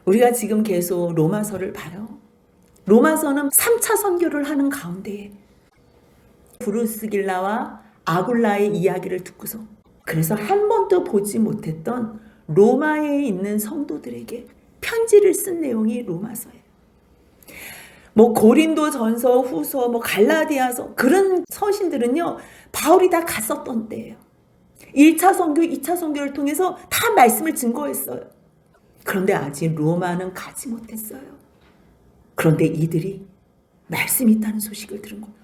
우리가 지금 계속 로마서를 봐요. 로마서는 3차 선교를 하는 가운데에 브루스길라와 아굴라의 이야기를 듣고서 그래서 한 번도 보지 못했던 로마에 있는 성도들에게 편지를 쓴 내용이 로마서예요. 고린도 전서, 후서, 갈라디아서 그런 서신들은요, 바울이 다 갔었던 때예요. 1차 선교, 2차 선교를 통해서 다 말씀을 증거했어요. 그런데 아직 로마는 가지 못했어요. 그런데 이들이 말씀이 있다는 소식을 들은 거예요.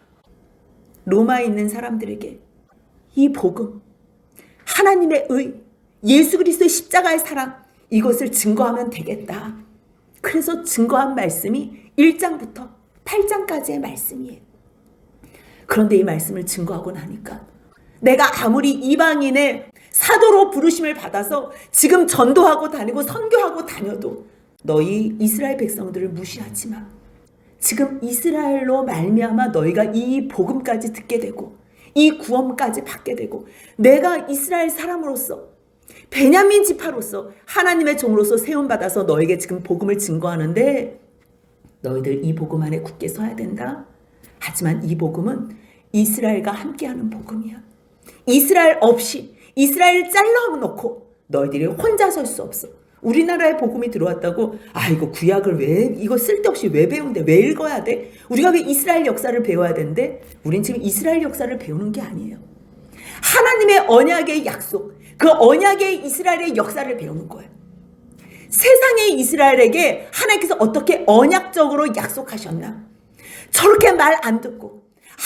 로마에 있는 사람들에게 이 복음, 하나님의 의, 예수 그리스도의 십자가의 사랑, 이것을 증거하면 되겠다. 그래서 증거한 말씀이 1장부터 8장까지의 말씀이에요. 그런데 이 말씀을 증거하고 나니까 내가 아무리 이방인의 사도로 부르심을 받아서 지금 전도하고 다니고 선교하고 다녀도 너희 이스라엘 백성들을 무시하지 마. 지금 이스라엘로 말미암아 너희가 이 복음까지 듣게 되고 이 구원까지 받게 되고 내가 이스라엘 사람으로서 베냐민 지파로서 하나님의 종으로서 세움받아서 너에게 지금 복음을 증거하는데 너희들 이 복음 안에 굳게 서야 된다. 하지만 이 복음은 이스라엘과 함께하는 복음이야. 이스라엘 없이 이스라엘을 잘라놓고 너희들이 혼자 설 수 없어. 우리나라에 복음이 들어왔다고 이거 구약을 왜 이거 쓸데없이 왜 배운대? 왜 읽어야 돼? 우리가 왜 이스라엘 역사를 배워야 되는데 우린 지금 이스라엘 역사를 배우는 게 아니에요. 하나님의 언약의 약속, 그 언약의 이스라엘의 역사를 배우는 거예요. 세상의 이스라엘에게 하나님께서 어떻게 언약적으로 약속하셨나? 저렇게 말 안 듣고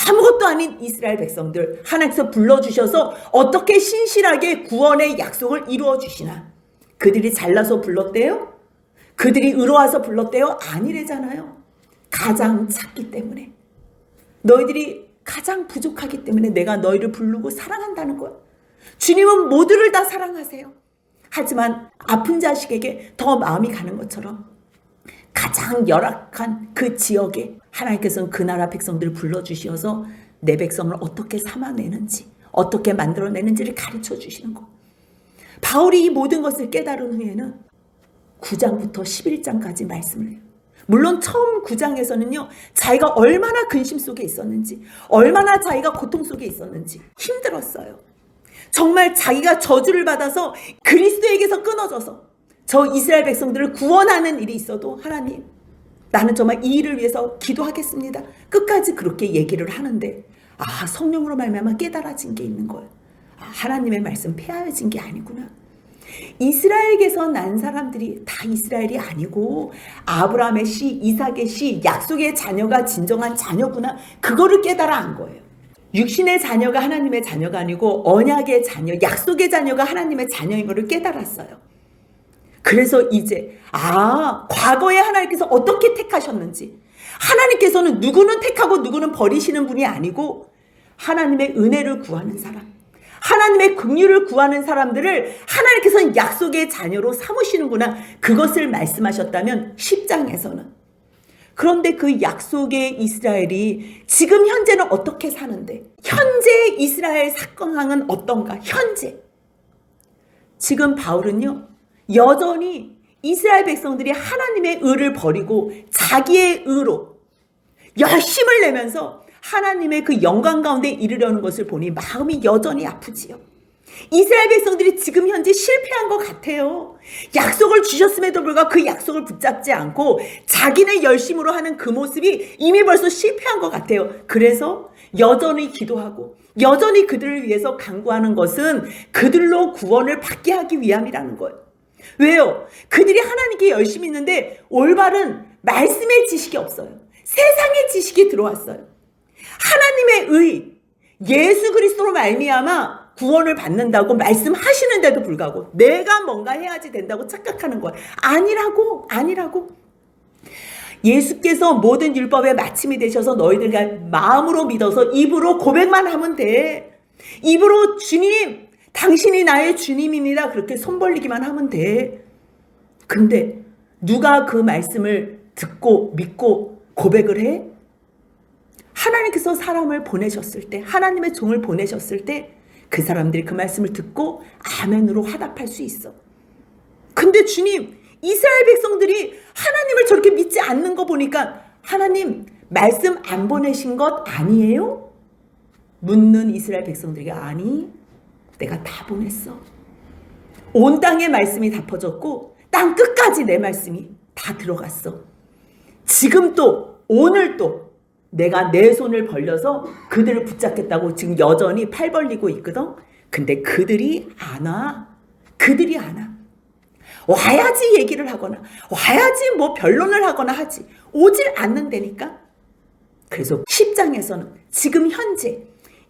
아무것도 아닌 이스라엘 백성들 하나님께서 불러주셔서 어떻게 신실하게 구원의 약속을 이루어 주시나? 그들이 잘나서 불렀대요? 그들이 의로워서 불렀대요? 아니래잖아요. 가장 작기 때문에. 너희들이 가장 부족하기 때문에 내가 너희를 부르고 사랑한다는 거야. 주님은 모두를 다 사랑하세요. 하지만 아픈 자식에게 더 마음이 가는 것처럼 가장 열악한 그 지역에 하나님께서는 그 나라 백성들을 불러주셔서 내 백성을 어떻게 삼아내는지 어떻게 만들어내는지를 가르쳐 주시는 거. 바울이 이 모든 것을 깨달은 후에는 9장부터 11장까지 말씀을 해요. 물론 처음 9장에서는요. 자기가 얼마나 근심 속에 있었는지 얼마나 자기가 고통 속에 있었는지 힘들었어요. 정말 자기가 저주를 받아서 그리스도에게서 끊어져서 저 이스라엘 백성들을 구원하는 일이 있어도 하나님 나는 정말 이 일을 위해서 기도하겠습니다. 끝까지 그렇게 얘기를 하는데 성령으로 말미암아 깨달아진 게 있는 거예요. 하나님의 말씀 폐하여진 게 아니구나. 이스라엘에게서 난 사람들이 다 이스라엘이 아니고 아브라함의 씨, 이삭의 씨, 약속의 자녀가 진정한 자녀구나. 그거를 깨달아 안 거예요. 육신의 자녀가 하나님의 자녀가 아니고 언약의 자녀, 약속의 자녀가 하나님의 자녀인 것을 깨달았어요. 그래서 이제 과거에 하나님께서 어떻게 택하셨는지, 하나님께서는 누구는 택하고 누구는 버리시는 분이 아니고 하나님의 은혜를 구하는 사람, 하나님의 긍휼을 구하는 사람들을 하나님께서는 약속의 자녀로 삼으시는구나. 그것을 말씀하셨다면 10장에서는. 그런데 그 약속의 이스라엘이 지금 현재는 어떻게 사는데, 현재 이스라엘 사건상은 어떤가? 현재 지금 바울은요 여전히 이스라엘 백성들이 하나님의 의를 버리고 자기의 의로 열심을 내면서 하나님의 그 영광 가운데 이르려는 것을 보니 마음이 여전히 아프지요. 이스라엘 백성들이 지금 현재 실패한 것 같아요. 약속을 주셨음에도 불구하고 그 약속을 붙잡지 않고 자기네 열심으로 하는 그 모습이 이미 벌써 실패한 것 같아요. 그래서 여전히 기도하고 여전히 그들을 위해서 간구하는 것은 그들로 구원을 받게 하기 위함이라는 거예요. 왜요? 그들이 하나님께 열심히 있는데 올바른 말씀의 지식이 없어요. 세상의 지식이 들어왔어요. 하나님의 의, 예수 그리스도로 말미암아 구원을 받는다고 말씀하시는데도 불구하고 내가 뭔가 해야지 된다고 착각하는 거예요. 아니라고. 예수께서 모든 율법의 마침이 되셔서 너희들과 마음으로 믿어서 입으로 고백만 하면 돼. 입으로 주님, 당신이 나의 주님입니다. 그렇게 손 벌리기만 하면 돼. 근데 누가 그 말씀을 듣고 믿고 고백을 해? 하나님께서 사람을 보내셨을 때, 하나님의 종을 보내셨을 때 그 사람들이 그 말씀을 듣고 아멘으로 화답할 수 있어. 근데 주님, 이스라엘 백성들이 하나님을 저렇게 믿지 않는 거 보니까 하나님 말씀 안 보내신 것 아니에요? 묻는 이스라엘 백성들에게 아니, 내가 다 보냈어. 온 땅의 말씀이 다 퍼졌고 땅 끝까지 내 말씀이 다 들어갔어. 지금 또 오늘 또 내가 내 손을 벌려서 그들을 붙잡겠다고 지금 여전히 팔 벌리고 있거든. 근데 그들이 안 와. 그들이 안 와. 와야지 얘기를 하거나 와야지 뭐 변론을 하거나 하지. 오질 않는다니까. 그래서 10장에서는 지금 현재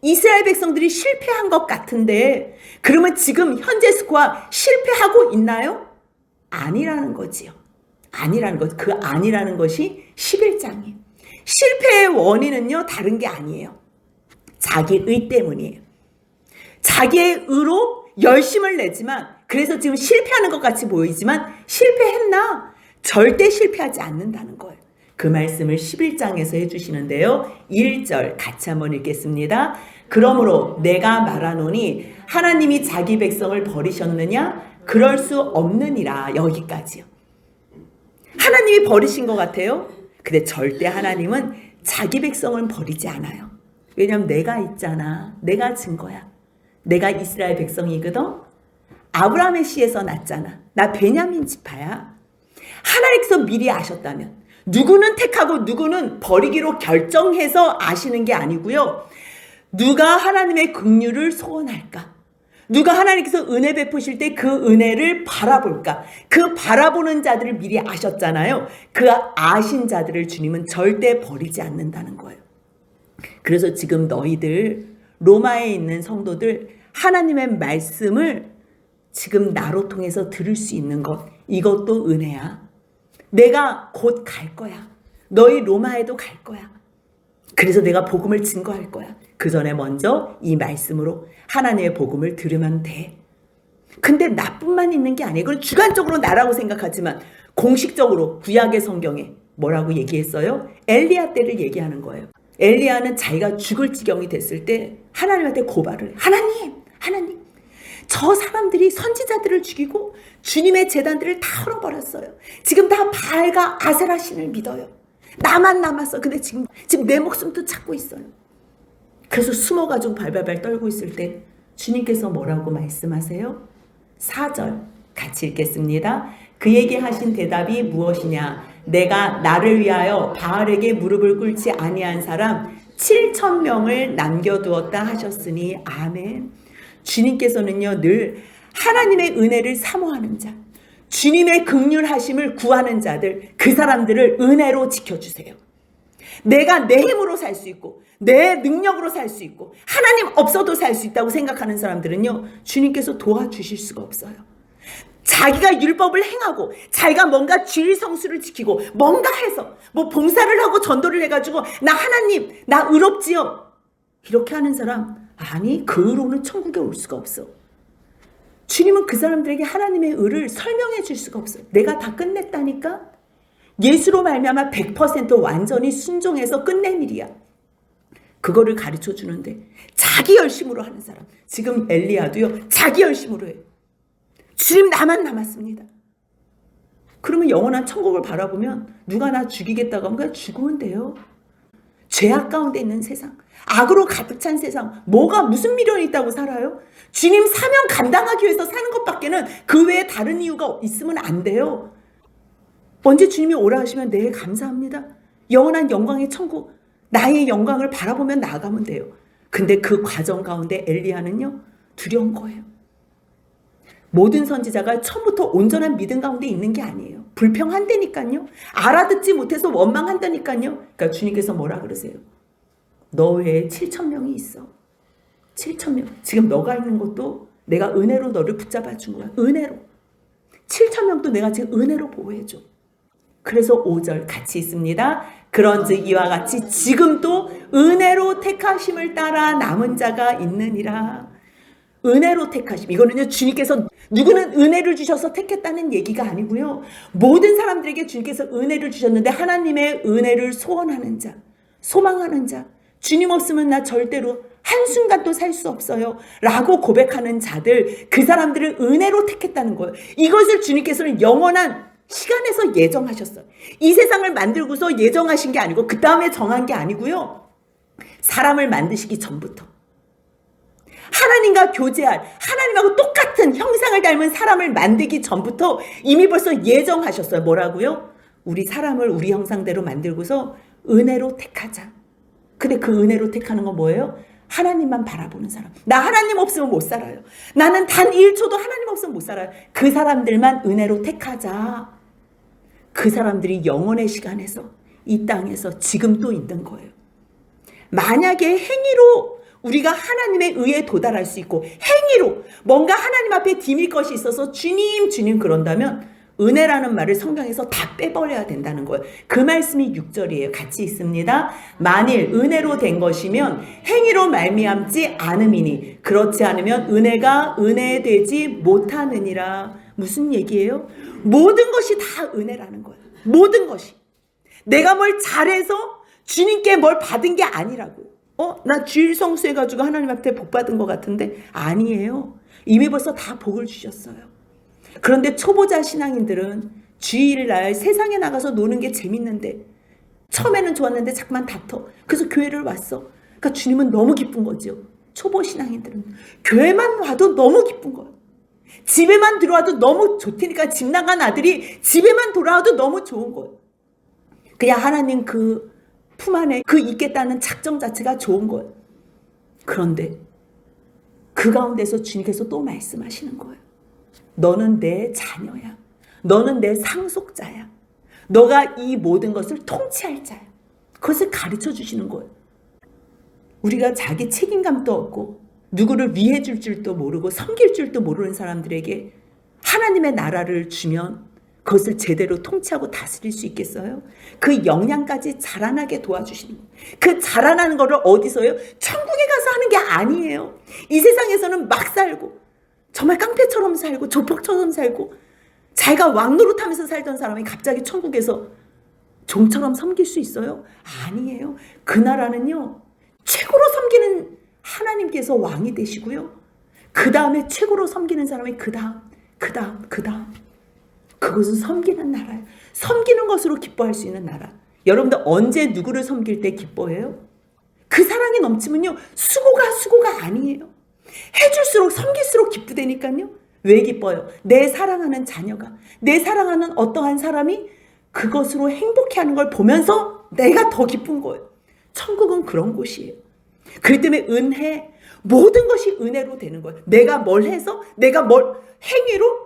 이스라엘 백성들이 실패한 것 같은데 그러면 지금 현재 스코어 실패하고 있나요? 아니라는 거지요. 아니라는 것. 그 아니라는 것이 11장이에요. 실패의 원인은요 다른 게 아니에요. 자기 의 때문이에요. 자기의 의로 열심을 내지만 그래서 지금 실패하는 것 같이 보이지만 실패했나? 절대 실패하지 않는다는 거예요. 그 말씀을 11장에서 해주시는데요. 1절 같이 한번 읽겠습니다. 그러므로 내가 말하노니 하나님이 자기 백성을 버리셨느냐? 그럴 수 없느니라. 여기까지요. 하나님이 버리신 것 같아요. 근데 절대 하나님은 자기 백성을 버리지 않아요. 왜냐하면 내가 있잖아. 내가 증거야. 내가 이스라엘 백성이거든. 아브라함의 씨에서 났잖아. 나 베냐민 지파야. 하나님께서 미리 아셨다면 누구는 택하고 누구는 버리기로 결정해서 아시는 게 아니고요. 누가 하나님의 긍휼을 소원할까? 누가 하나님께서 은혜 베푸실 때 그 은혜를 바라볼까? 그 바라보는 자들을 미리 아셨잖아요. 그 아신 자들을 주님은 절대 버리지 않는다는 거예요. 그래서 지금 너희들 로마에 있는 성도들 하나님의 말씀을 지금 나로 통해서 들을 수 있는 것, 이것도 은혜야. 내가 곧 갈 거야. 너희 로마에도 갈 거야. 그래서 내가 복음을 증거할 거야. 그 전에 먼저 이 말씀으로 하나님의 복음을 들으면 돼. 근데 나뿐만 있는 게 아니에요. 그건 주관적으로 나라고 생각하지만 공식적으로 구약의 성경에 뭐라고 얘기했어요? 엘리야 때를 얘기하는 거예요. 엘리야는 자기가 죽을 지경이 됐을 때 하나님한테 고발을 해. 하나님, 저 사람들이 선지자들을 죽이고 주님의 제단들을 다 헐어버렸어요. 지금 다 바알과 아세라 신을 믿어요. 나만 남았어. 근데 지금 내 목숨도 찾고 있어요. 그래서 숨어가지고 발발발 떨고 있을 때 주님께서 뭐라고 말씀하세요? 4절 같이 읽겠습니다. 그에게 하신 대답이 무엇이냐? 내가 나를 위하여 바알에게 무릎을 꿇지 아니한 사람 7,000명을 남겨두었다 하셨으니 아멘. 주님께서는요 늘 하나님의 은혜를 사모하는 자, 주님의 긍휼하심을 구하는 자들, 그 사람들을 은혜로 지켜주세요. 내가 내 힘으로 살 수 있고 내 능력으로 살 수 있고 하나님 없어도 살 수 있다고 생각하는 사람들은요 주님께서 도와주실 수가 없어요. 자기가 율법을 행하고 자기가 뭔가 주일 성수를 지키고 뭔가 해서 뭐 봉사를 하고 전도를 해가지고 나 하나님 나 의롭지요 이렇게 하는 사람, 아니 그 의로는 천국에 올 수가 없어. 주님은 그 사람들에게 하나님의 의를 설명해 줄 수가 없어요. 내가 다 끝냈다니까. 예수로 말미암아 100% 완전히 순종해서 끝낸 일이야. 그거를 가르쳐 주는데 자기 열심으로 하는 사람, 지금 엘리야도요 자기 열심으로 해요. 주님 나만 남았습니다. 그러면 영원한 천국을 바라보면 누가 나 죽이겠다고 하면 그냥 죽으면 돼요. 죄악 가운데 있는 세상, 악으로 가득 찬 세상, 뭐가 무슨 미련이 있다고 살아요? 주님 사명 감당하기 위해서 사는 것밖에는 그 외에 다른 이유가 있으면 안 돼요. 언제 주님이 오라 하시면 네 감사합니다. 영원한 영광의 천국, 나의 영광을 바라보면 나아가면 돼요. 근데 그 과정 가운데 엘리야는요 두려운 거예요. 모든 선지자가 처음부터 온전한 믿음 가운데 있는 게 아니에요. 불평한다니까요. 알아듣지 못해서 원망한다니까요. 그러니까 주님께서 뭐라 그러세요? 너 외에 7,000명이 있어. 7,000명. 지금 너가 있는 것도 내가 은혜로 너를 붙잡아 준 거야. 은혜로. 7,000명도 내가 지금 은혜로 보호해줘. 그래서 5절 같이 있습니다. 그런즉 이와 같이 지금도 은혜로 택하심을 따라 남은 자가 있느니라. 은혜로 택하심. 이거는요 주님께서 누구는 은혜를 주셔서 택했다는 얘기가 아니고요. 모든 사람들에게 주님께서 은혜를 주셨는데 하나님의 은혜를 소원하는 자, 소망하는 자, 주님 없으면 나 절대로 한순간도 살 수 없어요 라고 고백하는 자들, 그 사람들을 은혜로 택했다는 거예요. 이것을 주님께서는 영원한 시간에서 예정하셨어요. 이 세상을 만들고서 예정하신 게 아니고 그 다음에 정한 게 아니고요. 사람을 만드시기 전부터 하나님과 교제할, 하나님하고 똑같은 형상을 닮은 사람을 만들기 전부터 이미 벌써 예정하셨어요. 뭐라고요? 우리 사람을 우리 형상대로 만들고서 은혜로 택하자. 근데 그 은혜로 택하는 건 뭐예요? 하나님만 바라보는 사람. 나 하나님 없으면 못 살아요. 나는 단 1초도 하나님 없으면 못 살아요. 그 사람들만 은혜로 택하자. 그 사람들이 영원의 시간에서 이 땅에서 지금 또 있는 거예요. 만약에 행위로 우리가 하나님의 의에 도달할 수 있고 행위로 뭔가 하나님 앞에 디밀 것이 있어서 주님 주님 그런다면 은혜라는 말을 성경에서 다 빼버려야 된다는 거예요. 그 말씀이 6절이에요. 같이 있습니다. 만일 은혜로 된 것이면 행위로 말미암지 않음이니 그렇지 않으면 은혜가 은혜되지 못하느니라. 무슨 얘기예요? 모든 것이 다 은혜라는 거예요. 모든 것이. 내가 뭘 잘해서 주님께 뭘 받은 게 아니라고요. 나 주일 성수해가지고 하나님 앞에 복 받은 것 같은데 아니에요. 이미 벌써 다 복을 주셨어요. 그런데 초보자 신앙인들은 주일날 세상에 나가서 노는 게 재밌는데 처음에는 좋았는데 자꾸만 다퉈. 그래서 교회를 왔어. 그러니까 주님은 너무 기쁜 거죠. 초보 신앙인들은 교회만 와도 너무 기쁜 거예요. 집에만 들어와도 너무 좋다니까 집 나간 아들이 집에만 돌아와도 너무 좋은 거예요. 그냥 하나님 그 품 안에 그 있겠다는 작정 자체가 좋은 거예요. 그런데 그 가운데서 주님께서 또 말씀하시는 거예요. 너는 내 자녀야. 너는 내 상속자야. 너가 이 모든 것을 통치할 자야. 그것을 가르쳐 주시는 거예요. 우리가 자기 책임감도 없고 누구를 위해 줄 줄도 모르고 섬길 줄도 모르는 사람들에게 하나님의 나라를 주면 그것을 제대로 통치하고 다스릴 수 있겠어요? 그 역량까지 자라나게 도와주시는 거예요. 그 자라나는 거를 어디서요? 천국에 가서 하는 게 아니에요. 이 세상에서는 막 살고 정말 깡패처럼 살고 조폭처럼 살고 자기가 왕노릇하면서 살던 사람이 갑자기 천국에서 종처럼 섬길 수 있어요? 아니에요. 그 나라는요. 최고로 섬기는 하나님께서 왕이 되시고요. 그 다음에 최고로 섬기는 사람이 그 다음. 그것은 섬기는 나라예요. 섬기는 것으로 기뻐할 수 있는 나라. 여러분들 언제 누구를 섬길 때 기뻐해요? 그 사랑이 넘치면요. 수고가 아니에요. 해줄수록 섬길수록 기쁘다니까요. 왜 기뻐요? 내 사랑하는 자녀가, 내 사랑하는 어떠한 사람이 그것으로 행복해하는 걸 보면서 내가 더 기쁜 거예요. 천국은 그런 곳이에요. 그렇기 때문에 은혜, 모든 것이 은혜로 되는 거예요. 내가 뭘 해서, 내가 뭘 행위로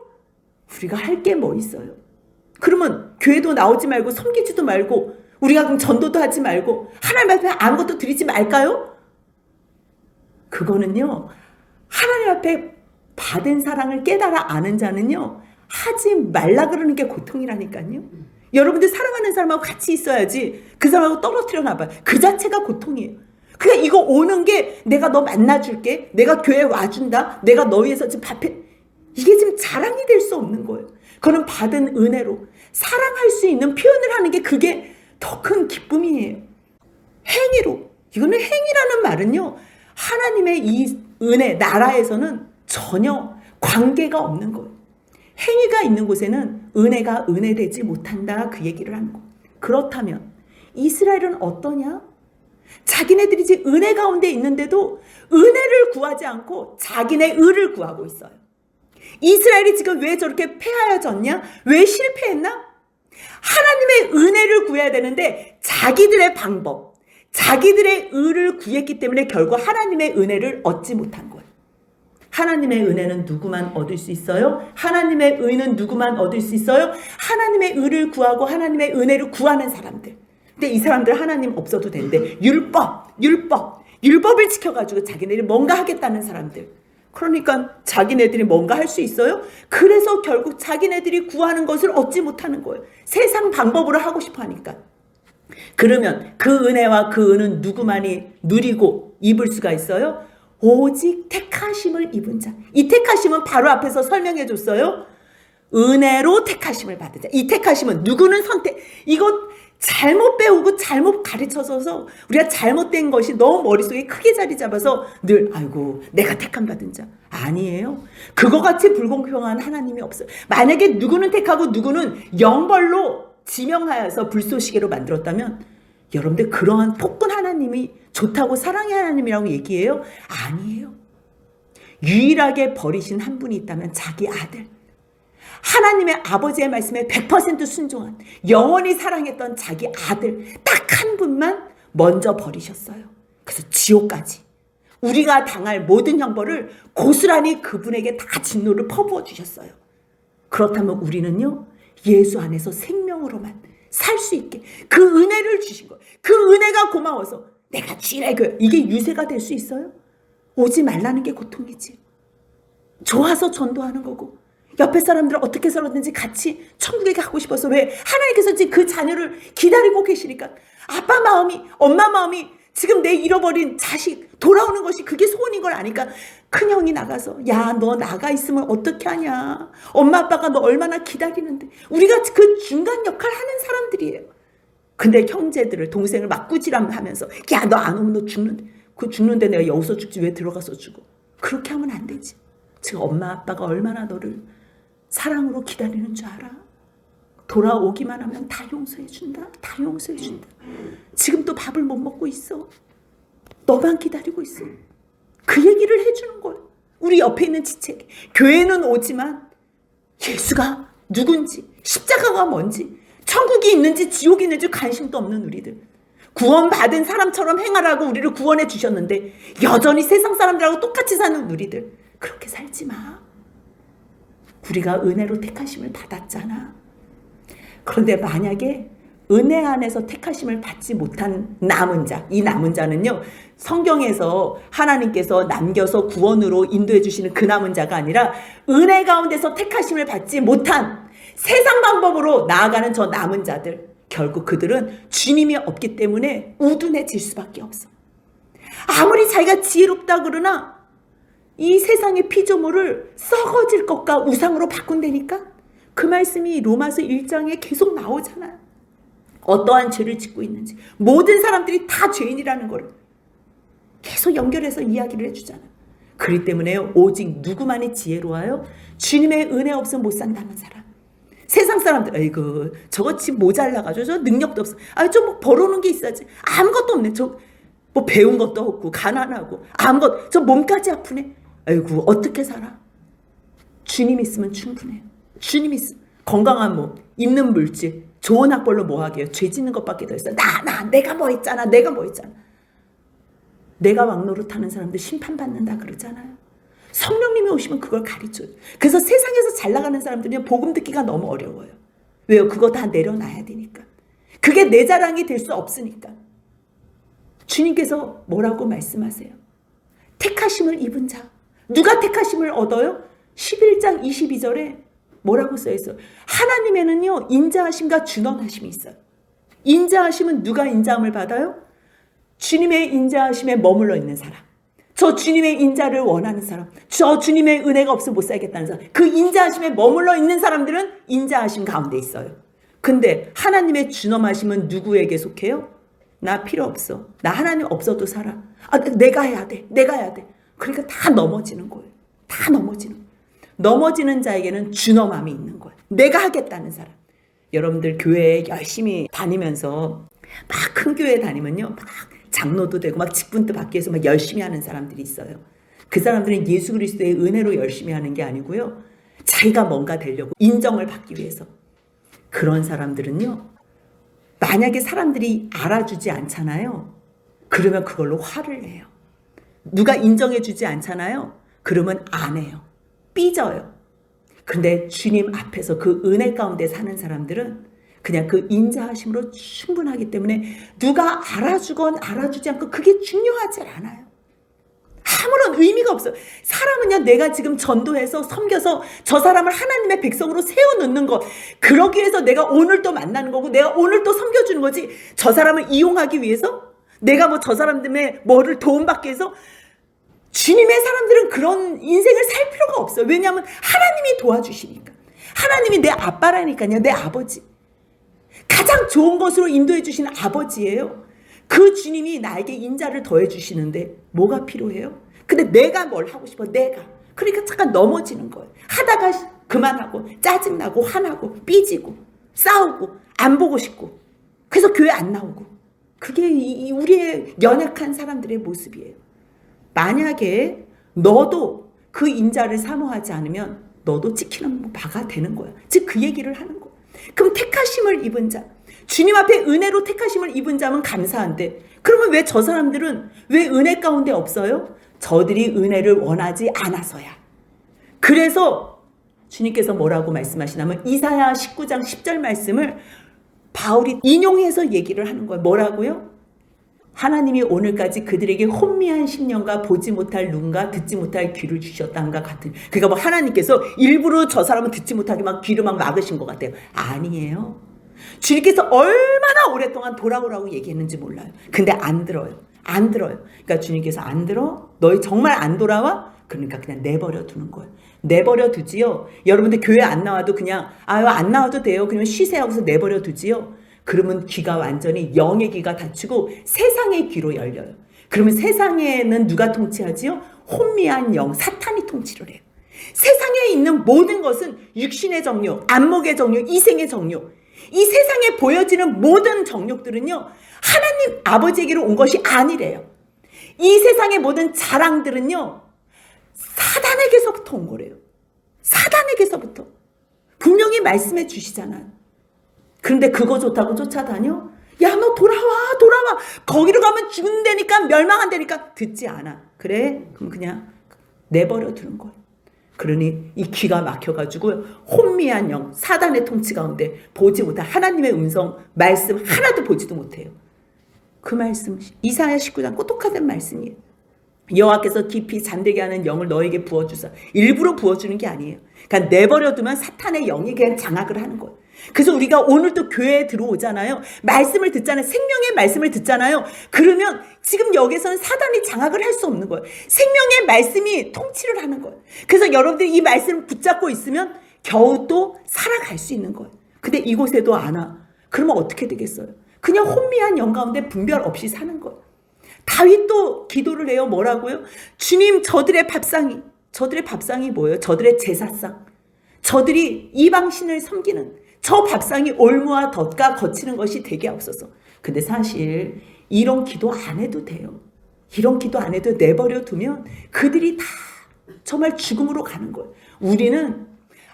우리가 할 게 뭐 있어요? 그러면 교회도 나오지 말고 섬기지도 말고 우리가 그럼 전도도 하지 말고 하나님 앞에 아무것도 드리지 말까요? 그거는요. 하나님 앞에 받은 사랑을 깨달아 아는 자는요. 하지 말라 그러는 게 고통이라니까요. 여러분들 사랑하는 사람하고 같이 있어야지 그 사람하고 떨어뜨려 놔봐요. 그 자체가 고통이에요. 그냥 이거 오는 게 내가 너 만나줄게. 내가 교회 와준다. 내가 너 위해서 지금 밥해. 이게 지금 자랑이 될 수 없는 거예요. 그는 받은 은혜로 사랑할 수 있는 표현을 하는 게 그게 더 큰 기쁨이에요. 행위로. 이거는 행위라는 말은요. 하나님의 이 은혜, 나라에서는 전혀 관계가 없는 거예요. 행위가 있는 곳에는 은혜가 은혜되지 못한다. 그 얘기를 하는 거예요. 그렇다면 이스라엘은 어떠냐? 자기네들이 이제 은혜 가운데 있는데도 은혜를 구하지 않고 자기네 의를 구하고 있어요. 이스라엘이 지금 왜 저렇게 패하여졌냐? 왜 실패했나? 하나님의 은혜를 구해야 되는데 자기들의 방법, 자기들의 의를 구했기 때문에 결국 하나님의 은혜를 얻지 못한 거예요. 하나님의 은혜는 누구만 얻을 수 있어요? 하나님의 의는 누구만 얻을 수 있어요? 하나님의 의를 구하고 하나님의 은혜를 구하는 사람들. 근데 이 사람들 하나님 없어도 된대. 율법을 지켜가지고 자기네들이 뭔가 하겠다는 사람들. 그러니까 자기네들이 뭔가 할 수 있어요? 그래서 결국 자기네들이 구하는 것을 얻지 못하는 거예요. 세상 방법으로 하고 싶어 하니까. 그러면 그 은혜와 그 은은 누구만이 누리고 입을 수가 있어요? 오직 택하심을 입은 자. 이 택하심은 바로 앞에서 설명해 줬어요. 은혜로 택하심을 받은 자. 이 택하심은 누구는 선택. 이거 잘못 배우고 잘못 가르쳐줘서 우리가 잘못된 것이 너무 머릿속에 크게 자리 잡아서 늘 아이고 내가 택함 받은 자. 아니에요. 그거 같이 불공평한 하나님이 없어요. 만약에 누구는 택하고 누구는 영벌로 지명하여서 불쏘시개로 만들었다면 여러분들 그러한 폭군 하나님이 좋다고 사랑의 하나님이라고 얘기해요? 아니에요. 유일하게 버리신 한 분이 있다면 자기 아들. 하나님의 아버지의 말씀에 100% 순종한 영원히 사랑했던 자기 아들 딱 한 분만 먼저 버리셨어요. 그래서 지옥까지 우리가 당할 모든 형벌을 고스란히 그분에게 다 진노를 퍼부어 주셨어요. 그렇다면 우리는요 예수 안에서 생명으로만 살 수 있게 그 은혜를 주신 거예요. 그 은혜가 고마워서 내가 주일의 교회 이게 유세가 될 수 있어요? 오지 말라는 게 고통이지. 좋아서 전도하는 거고 옆에 사람들은 어떻게 살았는지 같이 천국에 가고 싶어서 왜 하나님께서 지금 그 자녀를 기다리고 계시니까 아빠 마음이 엄마 마음이 지금 내 잃어버린 자식 돌아오는 것이 그게 소원인 걸 아니까 큰형이 나가서 야 너 나가 있으면 어떻게 하냐 엄마 아빠가 너 얼마나 기다리는데 우리가 그 중간 역할 하는 사람들이에요. 근데 형제들을 동생을 막 꾸지람하면서 야 너 안 오면 너 죽는데 그 죽는데 내가 여기서 죽지 왜 들어가서 죽어. 그렇게 하면 안 되지. 지금 엄마 아빠가 얼마나 너를 사랑으로 기다리는 줄 알아? 돌아오기만 하면 다 용서해 준다. 다 용서해 준다. 지금도 밥을 못 먹고 있어. 너만 기다리고 있어. 그 얘기를 해주는 거야. 우리 옆에 있는 지체에게. 교회는 오지만 예수가 누군지 십자가가 뭔지 천국이 있는지 지옥이 있는지 관심도 없는 우리들. 구원받은 사람처럼 행하라고 우리를 구원해 주셨는데 여전히 세상 사람들하고 똑같이 사는 우리들. 그렇게 살지 마. 우리가 은혜로 택하심을 받았잖아. 그런데 만약에 은혜 안에서 택하심을 받지 못한 남은 자, 이 남은 자는요 성경에서 하나님께서 남겨서 구원으로 인도해 주시는 그 남은 자가 아니라 은혜 가운데서 택하심을 받지 못한 세상 방법으로 나아가는 저 남은 자들, 결국 그들은 주님이 없기 때문에 우둔해질 수밖에 없어. 아무리 자기가 지혜롭다 그러나 이 세상의 피조물을 썩어질 것과 우상으로 바꾼다니까. 그 말씀이 로마서 1장에 계속 나오잖아요. 어떠한 죄를 짓고 있는지 모든 사람들이 다 죄인이라는 걸 계속 연결해서 이야기를 해주잖아요. 그렇기 때문에 오직 누구만이 지혜로워요? 주님의 은혜 없으면 못 산다는 사람. 세상 사람들 아이고 저거 지금 모자라가지고 저 능력도 없어. 좀 뭐 벌어오는 게 있어야지. 아무것도 없네. 저 뭐 배운 것도 없고 가난하고 아무것 저 몸까지 아프네. 아이고 어떻게 살아? 주님 있으면 충분해요. 주님 있으면 건강한 몸, 있는 물질, 좋은 학벌로 뭐 하게요? 죄 짓는 것밖에 더 있어요. 내가 뭐 있잖아. 내가 뭐 있잖아. 내가 왕노릇하는 사람들 심판받는다 그러잖아요. 성령님이 오시면 그걸 가르쳐요. 그래서 세상에서 잘 나가는 사람들은 복음 듣기가 너무 어려워요. 왜요? 그거 다 내려놔야 되니까. 그게 내 자랑이 될 수 없으니까. 주님께서 뭐라고 말씀하세요? 택하심을 입은 자. 누가 택하심을 얻어요? 11장 22절에 뭐라고 써있어요? 하나님에는요 인자하심과 준원하심이 있어요. 인자하심은 누가 인자함을 받아요? 주님의 인자하심에 머물러 있는 사람. 저 주님의 인자를 원하는 사람. 저 주님의 은혜가 없으면 못 살겠다는 사람. 그 인자하심에 머물러 있는 사람들은 인자하심 가운데 있어요. 근데 하나님의 준엄하심은 누구에게 속해요? 나 필요 없어. 나 하나님 없어도 살아. 내가 해야 돼. 내가 해야 돼. 그러니까 다 넘어지는 거예요. 다 넘어지는 거예요. 넘어지는 자에게는 준엄함이 있는 거예요. 내가 하겠다는 사람. 여러분들 교회에 열심히 다니면서 막 큰 교회 다니면요. 막 장로도 되고 막 직분도 받기 위해서 막 열심히 하는 사람들이 있어요. 그 사람들은 예수 그리스도의 은혜로 열심히 하는 게 아니고요. 자기가 뭔가 되려고 인정을 받기 위해서. 그런 사람들은요. 만약에 사람들이 알아주지 않잖아요. 그러면 그걸로 화를 내요. 누가 인정해주지 않잖아요. 그러면 안 해요. 삐져요. 근데 주님 앞에서 그 은혜 가운데 사는 사람들은 그냥 그 인자하심으로 충분하기 때문에 누가 알아주건 알아주지 않고 그게 중요하지 않아요. 아무런 의미가 없어요. 사람은요 내가 지금 전도해서 섬겨서 저 사람을 하나님의 백성으로 세워놓는 것 그러기 위해서 내가 오늘 또 만나는 거고 내가 오늘 또 섬겨주는 거지 저 사람을 이용하기 위해서 내가 뭐 저 사람 때문에 뭐를 도움받기 위해서 주님의 사람들은 그런 인생을 살 필요가 없어요. 왜냐하면 하나님이 도와주시니까. 하나님이 내 아빠라니까요. 내 아버지. 가장 좋은 것으로 인도해 주시는 아버지예요. 그 주님이 나에게 인자를 더해 주시는데 뭐가 필요해요? 근데 내가 뭘 하고 싶어? 내가. 그러니까 잠깐 넘어지는 거예요. 하다가 그만하고 짜증나고 화나고 삐지고 싸우고 안 보고 싶고 그래서 교회 안 나오고 그게 우리의 연약한 사람들의 모습이에요. 만약에 너도 그 인자를 사모하지 않으면 너도 찍히는 바가 되는 거야. 즉 그 얘기를 하는 거야. 그럼 택하심을 입은 자, 주님 앞에 은혜로 택하심을 입은 자면 감사한데 그러면 왜 저 사람들은 왜 은혜 가운데 없어요? 저들이 은혜를 원하지 않아서야. 그래서 주님께서 뭐라고 말씀하시냐면 이사야 19장 10절 말씀을 바울이 인용해서 얘기를 하는 거예요. 뭐라고요? 하나님이 오늘까지 그들에게 혼미한 심령과 보지 못할 눈과 듣지 못할 귀를 주셨다는가 같은. 그러니까 뭐 하나님께서 일부러 저 사람은 듣지 못하게 막 귀를 막 막으신 것 같아요. 아니에요. 주님께서 얼마나 오랫동안 돌아오라고 얘기했는지 몰라요. 근데 안 들어요. 안 들어요. 그러니까 주님께서 안 들어? 너희 정말 안 돌아와? 그러니까 그냥 내버려 두는 거예요. 내버려 두지요. 여러분들 교회 안 나와도 그냥 안 나와도 돼요. 그러면 쉬세요 하고서 내버려 두지요. 그러면 귀가 완전히 영의 귀가 닫히고 세상의 귀로 열려요. 그러면 세상에는 누가 통치하지요? 혼미한 영, 사탄이 통치를 해요. 세상에 있는 모든 것은 육신의 정욕, 안목의 정욕, 이생의 정욕. 이 세상에 보여지는 모든 정욕들은요, 하나님 아버지에게로 온 것이 아니래요. 이 세상의 모든 자랑들은요, 사단에게서부터 온 거래요. 사단에게서부터. 분명히 말씀해 주시잖아요. 그런데 그거 좋다고 쫓아다녀? 야, 너 돌아와. 거기로 가면 죽는다니까, 멸망한다니까. 듣지 않아. 그래? 그럼 그냥 내버려 두는 거예요. 그러니 이 귀가 막혀가지고 혼미한 영, 사단의 통치 가운데 보지 못한 하나님의 음성, 말씀 하나도 보지도 못해요. 그 말씀 이사야 19장 똑똑한 말씀이에요. 여호와께서 깊이 잠들게 하는 영을 너에게 부어주사. 일부러 부어주는 게 아니에요. 그러니까 내버려두면 사탄의 영이 그냥 장악을 하는 거예요. 그래서 우리가 오늘 또 교회에 들어오잖아요. 말씀을 듣잖아요. 생명의 말씀을 듣잖아요. 그러면 지금 여기서는 사단이 장악을 할 수 없는 거예요. 생명의 말씀이 통치를 하는 거예요. 그래서 여러분들이 이 말씀을 붙잡고 있으면 겨우 또 살아갈 수 있는 거예요. 근데 이곳에도 안 와. 그러면 어떻게 되겠어요? 그냥 혼미한 영 가운데 분별 없이 사는 거예요. 다윗도 기도를 해요. 뭐라고요? 주님, 저들의 밥상이 뭐예요? 저들의 제사상. 저들이 이방신을 섬기는 저 밥상이 올무와 덫과 거치는 것이 되게 없어서. 근데 사실 이런 기도 안 해도 돼요. 이런 기도 안 해도 내버려 두면 그들이 다 정말 죽음으로 가는 거예요. 우리는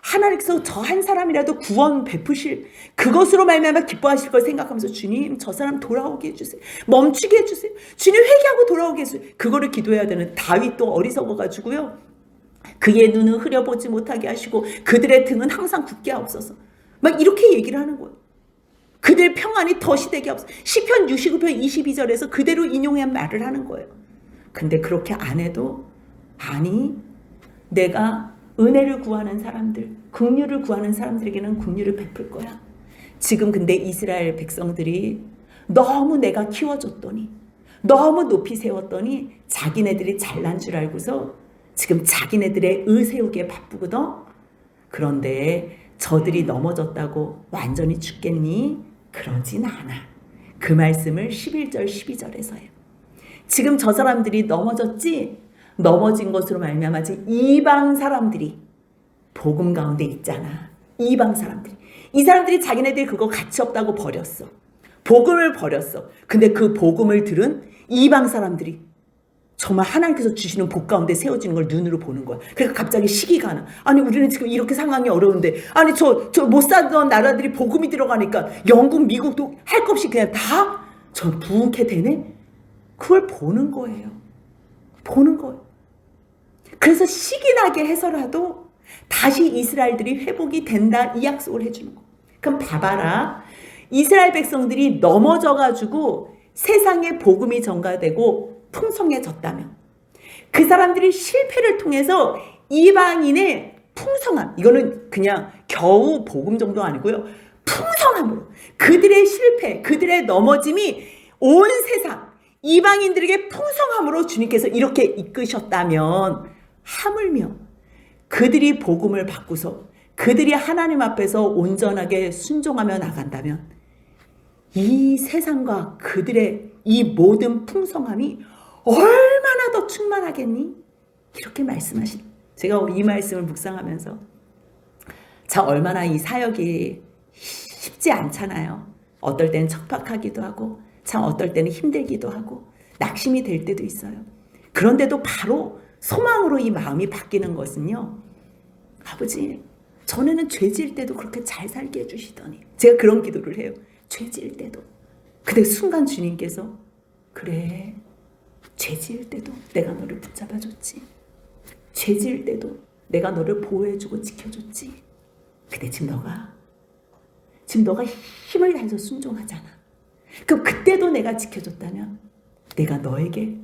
하나님께서 저 한 사람이라도 구원 베푸실 그것으로 말미암아 기뻐하실 걸 생각하면서 주님, 저 사람 돌아오게 해주세요. 멈추게 해주세요. 주님, 회개하고 돌아오게 해주세요. 그거를 기도해야 되는 다윗도 어리석어가지고요. 그의 눈은 흐려보지 못하게 하시고 그들의 등은 항상 굳게 하옵소서. 막 이렇게 얘기를 하는 거예요. 그들의 평안이 덫이 되게 하옵소서. 시편 69편 22절에서 그대로 인용한 말을 하는 거예요. 근데 그렇게 안 해도 아니, 내가 은혜를 구하는 사람들, 긍휼을 구하는 사람들에게는 긍휼을 베풀 거야. 지금 근데 이스라엘 백성들이 너무 내가 키워줬더니, 너무 높이 세웠더니 자기네들이 잘난 줄 알고서 지금 자기네들의 의세우기에 바쁘거든. 그런데 저들이 넘어졌다고 완전히 죽겠니? 그러진 않아. 그 말씀을 11절 12절에서 해요. 지금 저 사람들이 넘어졌지? 넘어진 것으로 말미암아 이방 사람들이 복음 가운데 있잖아. 이방 사람들이. 이 사람들이 자기네들이 그거 가치 없다고 버렸어. 복음을 버렸어. 근데 그 복음을 들은 이방 사람들이 정말 하나님께서 주시는 복 가운데 세워지는 걸 눈으로 보는 거야. 그러니까 갑자기 시기가 나. 아니, 우리는 지금 이렇게 상황이 어려운데, 아니, 저 못 살던 나라들이 복음이 들어가니까 영국, 미국도 할 것 없이 그냥 다 저 부흥케 되네? 그걸 보는 거예요. 보는 거예요. 그래서 시기 나게 해서라도 다시 이스라엘들이 회복이 된다, 이 약속을 해주는 거예요. 그럼 봐봐라. 이스라엘 백성들이 넘어져가지고 세상에 복음이 전가되고 풍성해졌다면 그 사람들이 실패를 통해서 이방인의 풍성함, 이거는 그냥 겨우 복음 정도 아니고요. 풍성함으로 그들의 실패, 그들의 넘어짐이 온 세상 이방인들에게 풍성함으로 주님께서 이렇게 이끄셨다면 하물며 그들이 복음을 받고서 그들이 하나님 앞에서 온전하게 순종하며 나간다면 이 세상과 그들의 이 모든 풍성함이 얼마나 더 충만하겠니? 이렇게 말씀하신. 제가 이 말씀을 묵상하면서 참 얼마나 이 사역이 쉽지 않잖아요. 어떨 때는 척박하기도 하고 참 어떨 때는 힘들기도 하고 낙심이 될 때도 있어요. 그런데도 바로 소망으로 이 마음이 바뀌는 것은요. 아버지, 전에는 죄 지을 때도 그렇게 잘 살게 해주시더니 제가 그런 기도를 해요. 죄 지을 때도. 근데 순간 주님께서 그래, 죄 지을 때도 내가 너를 붙잡아줬지. 죄 지을 때도 내가 너를 보호해주고 지켜줬지. 근데 지금 너가 힘을 다해서 순종하잖아. 그럼 그때도 내가 지켜줬다면 내가 너에게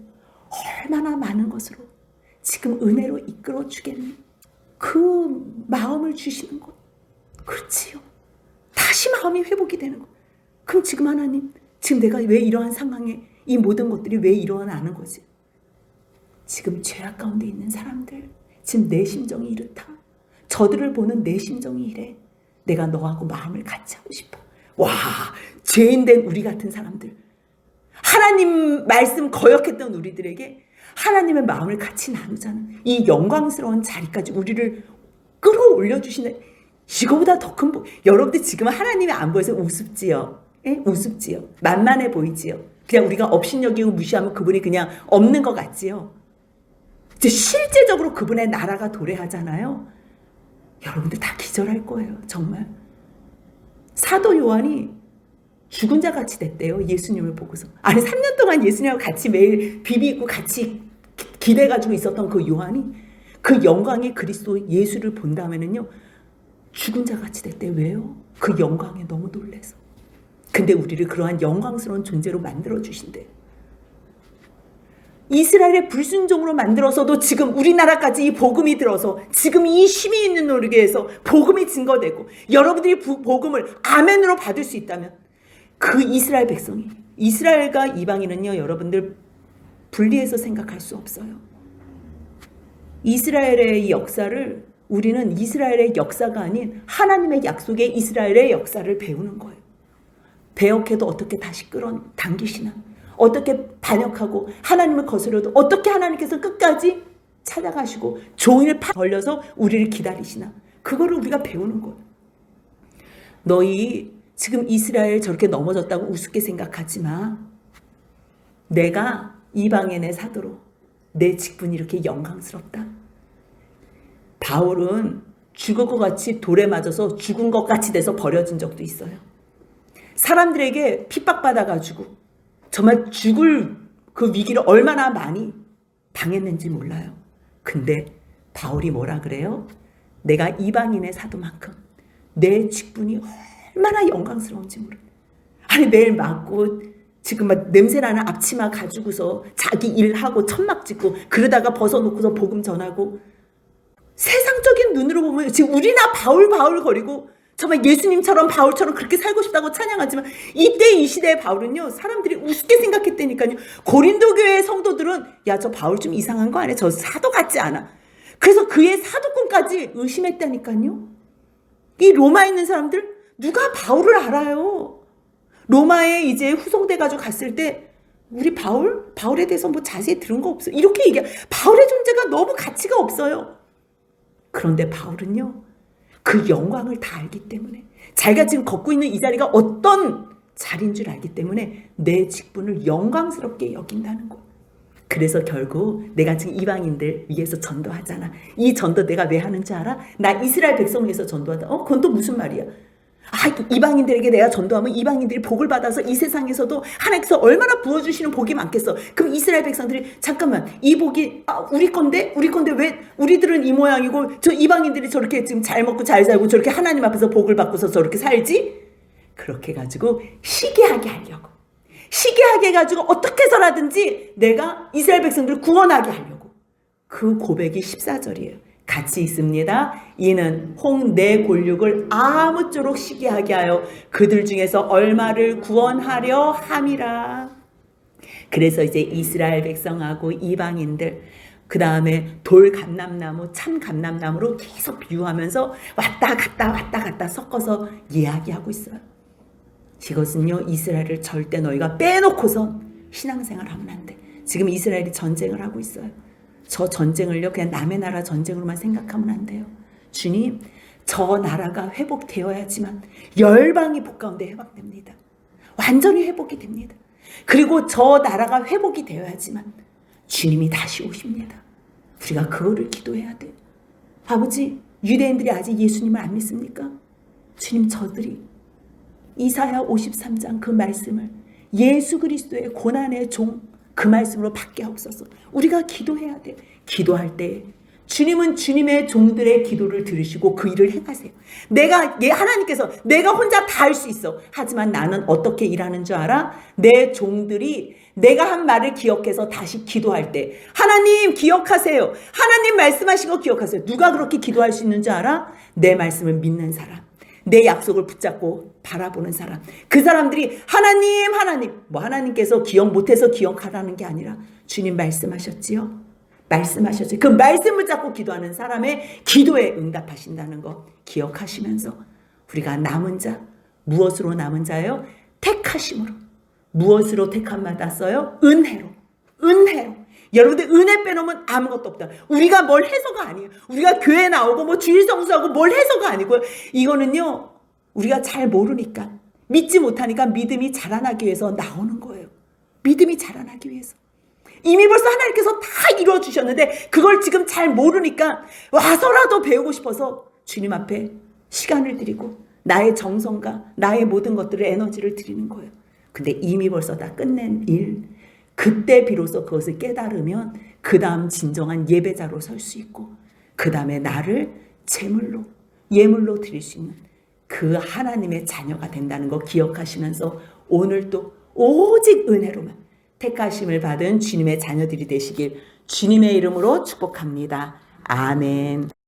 얼마나 많은 것으로 지금 은혜로 이끌어 주겠니? 그 마음을 주시는 것. 그렇지요. 다시 마음이 회복이 되는 것. 그럼 지금 하나님, 지금 내가 왜 이러한 상황에 이 모든 것들이 왜 일어나는 거지? 지금 죄악 가운데 있는 사람들, 지금 내 심정이 이렇다. 저들을 보는 내 심정이 이래. 내가 너하고 마음을 같이 하고 싶어. 와, 죄인된 우리 같은 사람들, 하나님 말씀 거역했던 우리들에게 하나님의 마음을 같이 나누자는 이 영광스러운 자리까지 우리를 끌어올려 주시는, 이거보다 더 큰 여러분들 지금 하나님이 안 보여서 우습지요. 예? 우습지요. 만만해 보이지요. 그냥 우리가 업신여기고 무시하면 그분이 그냥 없는 것 같지요. 이제 실제적으로 그분의 나라가 도래하잖아요. 여러분들 다 기절할 거예요. 정말. 사도 요한이 죽은 자 같이 됐대요. 예수님을 보고서. 아니 3년 동안 예수님하고 같이 매일 비비고 같이 기대가지고 있었던 그 요한이 그 영광의 그리스도 예수를 본 다음에는요. 죽은 자 같이 됐대요. 왜요? 그 영광에 너무 놀래서. 근데 우리를 그러한 영광스러운 존재로 만들어 주신대요. 이스라엘의 불순종으로 만들어서도 지금 우리나라까지 이 복음이 들어서 지금 이 힘이 있는 노르게에서 복음이 증거되고 여러분들이 복음을 아멘으로 받을 수 있다면 그 이스라엘 백성이, 이스라엘과 이방인은요, 여러분들 분리해서 생각할 수 없어요. 이스라엘의 이 역사를 우리는 이스라엘의 역사가 아닌 하나님의 약속의 이스라엘의 역사를 배우는 거예요. 배역해도 어떻게 다시 끌어당기시나, 어떻게 반역하고 하나님을 거스려도 어떻게 하나님께서 끝까지 찾아가시고 종일 벌려서 우리를 기다리시나, 그거를 우리가 배우는 거예요. 너희 지금 이스라엘 저렇게 넘어졌다고 우습게 생각하지 마. 내가 이방인의 사도로 내 직분이 이렇게 영광스럽다. 바울은 죽을 것 같이 돌에 맞아서 죽은 것 같이 돼서 버려진 적도 있어요. 사람들에게 핍박받아가지고 정말 죽을 그 위기를 얼마나 많이 당했는지 몰라요. 근데 바울이 뭐라 그래요? 내가 이방인의 사도만큼 내 직분이 얼마나 영광스러운지 모르. 아니 매일 맞고 지금 막 냄새나는 앞치마 가지고서 자기 일하고 천막 짓고 그러다가 벗어놓고서 복음 전하고, 세상적인 눈으로 보면 지금 우리나 바울 거리고 정말 예수님처럼 바울처럼 그렇게 살고 싶다고 찬양하지만 이때 이 시대의 바울은요, 사람들이 우습게 생각했다니까요. 고린도 교회의 성도들은 야, 저 바울 좀 이상한 거 아니야? 저 사도 같지 않아? 그래서 그의 사도권까지 의심했다니까요. 이 로마에 있는 사람들 누가 바울을 알아요? 로마에 이제 후송돼 가지고 갔을 때 우리 바울에 대해서 뭐 자세히 들은 거 없어요. 이렇게 얘기해. 바울의 존재가 너무 가치가 없어요. 그런데 바울은요, 그 영광을 다 알기 때문에, 자기가 지금 걷고 있는 이 자리가 어떤 자리인 줄 알기 때문에 내 직분을 영광스럽게 여긴다는 거. 그래서 결국 내가 지금 이방인들 위해서 전도하잖아. 이 전도 내가 왜 하는지 알아? 나 이스라엘 백성 위해서 전도하다. 그건 또 무슨 말이야? 이방인들에게 내가 전도하면 이방인들이 복을 받아서 이 세상에서도 하나님께서 얼마나 부어주시는 복이 많겠어. 그럼 이스라엘 백성들이 잠깐만, 이 복이 우리 건데 왜 우리들은 이 모양이고 저 이방인들이 저렇게 지금 잘 먹고 잘 살고 저렇게 하나님 앞에서 복을 받고서 저렇게 살지? 그렇게 가지고 시기하게 하려고, 시기하게 해가지고 어떻게 해서라든지 내가 이스라엘 백성들을 구원하게 하려고. 그 고백이 14절이에요. 같이 있습니다. 이는 홍 내 골육을 아무쪼록 시기하게 하여 그들 중에서 얼마를 구원하려 함이라. 그래서 이제 이스라엘 백성하고 이방인들, 그 다음에 돌 감람나무, 참 감람나무로 계속 비유하면서 왔다 갔다 섞어서 이야기하고 있어요. 이것은요, 이스라엘을 절대 너희가 빼놓고선 신앙생활 하면 안 돼. 지금 이스라엘이 전쟁을 하고 있어요. 저 전쟁을요 그냥 남의 나라 전쟁으로만 생각하면 안 돼요. 주님, 저 나라가 회복되어야지만 열방이 복 가운데 회복됩니다. 완전히 회복이 됩니다. 그리고 저 나라가 회복이 되어야지만 주님이 다시 오십니다. 우리가 그거를 기도해야 돼요. 아버지, 유대인들이 아직 예수님을 안 믿습니까? 주님, 저들이 이사야 53장 그 말씀을 예수 그리스도의 고난의 종 그 말씀으로 받게 하옵소서. 우리가 기도해야 돼. 기도할 때 주님은 주님의 종들의 기도를 들으시고 그 일을 행하세요. 하나님께서 내가 혼자 다 할 수 있어. 하지만 나는 어떻게 일하는 줄 알아? 내 종들이 내가 한 말을 기억해서 다시 기도할 때 하나님 기억하세요. 하나님 말씀하신 거 기억하세요. 누가 그렇게 기도할 수 있는 줄 알아? 내 말씀을 믿는 사람. 내 약속을 붙잡고 바라보는 사람. 그 사람들이 하나님 하나님께서 기억 못해서 기억하라는 게 아니라 주님 말씀하셨지요. 말씀하셨죠. 그 말씀을 잡고 기도하는 사람의 기도에 응답하신다는 거 기억하시면서 우리가 남은 자, 무엇으로 남은 자예요? 택하심으로. 무엇으로 택함 받았어요? 은혜로. 여러분들 은혜 빼놓으면 아무것도 없다. 우리가 뭘 해서가 아니에요. 우리가 교회 나오고 뭐 주일 성수하고 뭘 해서가 아니고요. 이거는요 우리가 잘 모르니까, 믿지 못하니까 믿음이 자라나기 위해서 나오는 거예요. 믿음이 자라나기 위해서. 이미 벌써 하나님께서 다 이루어주셨는데 그걸 지금 잘 모르니까 와서라도 배우고 싶어서 주님 앞에 시간을 드리고 나의 정성과 나의 모든 것들을 에너지를 드리는 거예요. 근데 이미 벌써 다 끝낸 일, 그때 비로소 그것을 깨달으면 그 다음 진정한 예배자로 설 수 있고 그 다음에 나를 제물로 예물로 드릴 수 있는 그 하나님의 자녀가 된다는 거 기억하시면서 오늘도 오직 은혜로만 택하심을 받은 주님의 자녀들이 되시길 주님의 이름으로 축복합니다. 아멘.